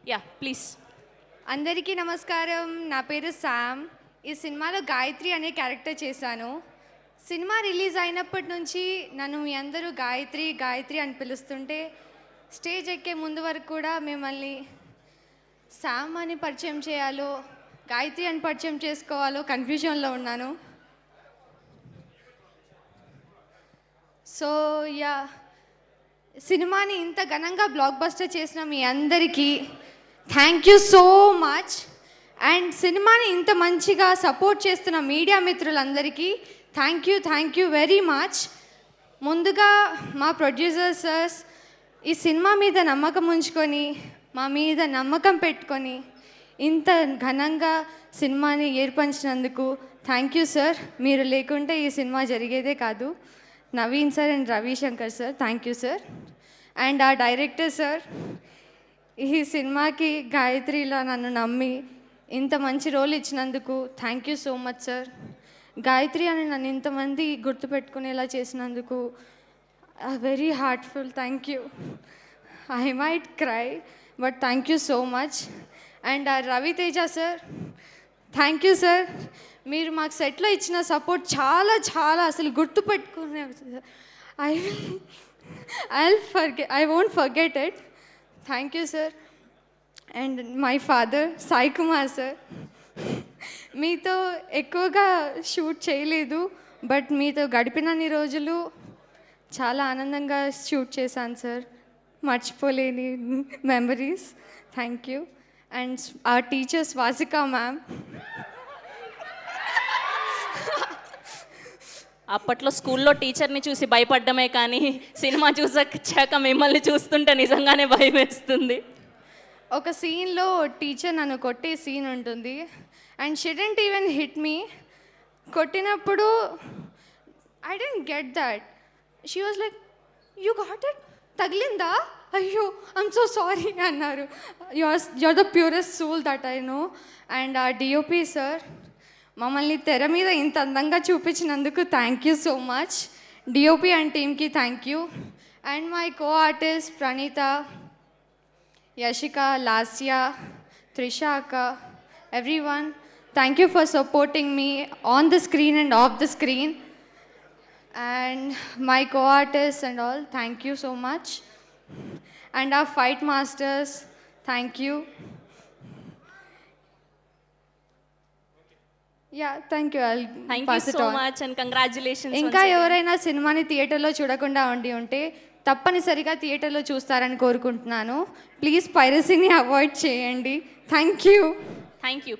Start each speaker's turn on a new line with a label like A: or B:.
A: Yeah please.
B: అందరికీ నమస్కారం. నా పేరు శామ్. ఈ సినిమాలో గాయత్రి అనే క్యారెక్టర్ చేశాను. సినిమా రిలీజ్ అయినప్పటి నుంచి నన్ను మీ అందరూ గాయత్రి గాయత్రి అని పిలుస్తుంటే స్టేజ్ ఎక్కే ముందు వరకు కూడా మిమ్మల్ని శామ్ అని పరిచయం చేయాలో గాయత్రి అని పరిచయం చేసుకోవాలో కన్ఫ్యూజన్లో ఉన్నాను. సో యా, సినిమాని ఇంత ఘనంగా బ్లాక్ బస్టర్ చేసిన మీ అందరికీ thank you so much. And సినిమాని ఇంత మంచిగా సపోర్ట్ చేస్తున్న మీడియా మిత్రులందరికీ థ్యాంక్ యూ వెరీ మచ్. ముందుగా మా ప్రొడ్యూసర్ సర్స్ ఈ సినిమా మీద నమ్మకం ఉంచుకొని మా మీద నమ్మకం పెట్టుకొని ఇంత ఘనంగా సినిమాని ఏర్పరిచినందుకు థ్యాంక్ యూ సార్. మీరు లేకుంటే ఈ సినిమా జరిగేదే కాదు. Naveen sir and Ravi Shankar sir, thank you sir. And ఆ డైరెక్టర్ సార్, ఈ సినిమాకి గాయత్రిలో నన్ను నమ్మి ఇంత మంచి రోల్ ఇచ్చినందుకు thank you so much sir. Gayatri అని నన్ను ఇంతమంది గుర్తుపెట్టుకునేలా చేసినందుకు very heartful thank you. I might cry but thank you so much. And Ravi Teja sir, thank you sir. మీరు మాకు సెట్లో ఇచ్చిన సపోర్ట్ చాలా చాలా అసలు గుర్తుపెట్టుకునే I won't forget it. Thank you sir. And my father Sai Kumar sir, మీతో ఎక్కువగా షూట్ చేయలేదు బట్ మీతో గడిపినన్ని రోజులు చాలా ఆనందంగా షూట్ చేశాను సార్. మర్చిపోలేని మెమరీస్. Thank you. అండ్ ఆ టీచర్ స్వాసిక మ్యామ్,
A: అప్పట్లో స్కూల్లో టీచర్ని చూసి భయపడ్డమే కానీ సినిమా చూసాక మిమ్మల్ని చూస్తుంటే నిజంగానే భయం వేస్తుంది.
B: ఒక సీన్లో టీచర్ నన్ను కొట్టే సీన్ ఉంటుంది and she didn't even hit me. కొట్టినప్పుడు I don't get that. She was like, you got it, తగిలిందా, అయ్యో ఐమ్ సో సారీ అన్నారు. You're the purest soul that I know. And ఆ డిఓపి సార్, మమ్మల్ని తెర మీద ఇంత అందంగా చూపించినందుకు thank you so much. DOP and టీమ్కి thank you. And my co artist Praneetha, Yashika, Lasya, Trisha అక్క, everyone, thank you for supporting me on the screen and off the screen. And my co-artists and all, thank you so much. And our fight masters, thank you. Yeah, thank you. I'll
A: thank you
B: pass it
A: so
B: on.
A: Much and congratulations.
B: ఇంకా ఎవరైనా సినిమాని థియేటర్లో చూడకుండా ఉంటే తప్పనిసరిగా థియేటర్లో చూస్తారని కోరుకుంటున్నాను. ప్లీజ్ పైరసీని అవాయిడ్ చేయండి. Thank you.
A: Thank you.